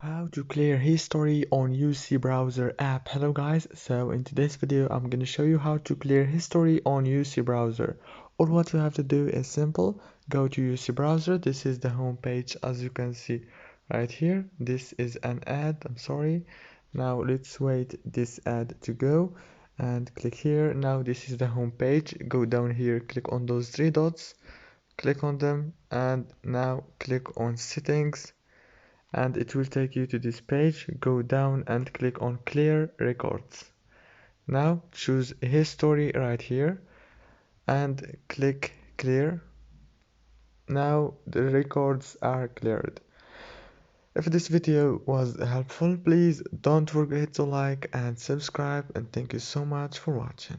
How to clear history on UC browser app. Hello guys, so in today's video I'm going to show you how to clear history on UC browser. All what you have to do is simple. Go to UC browser. This is the home page, as you can see right here. This is an ad, I'm sorry. Now let's wait this ad to go and click here. Now this is the home page. Go down here, click on those three dots, click on them, and now click on settings, and it will take you to this page. Go down and click on clear records. Now choose history right here and click clear. Now the records are cleared. If this video was helpful, please don't forget to like and subscribe, and thank you so much for watching.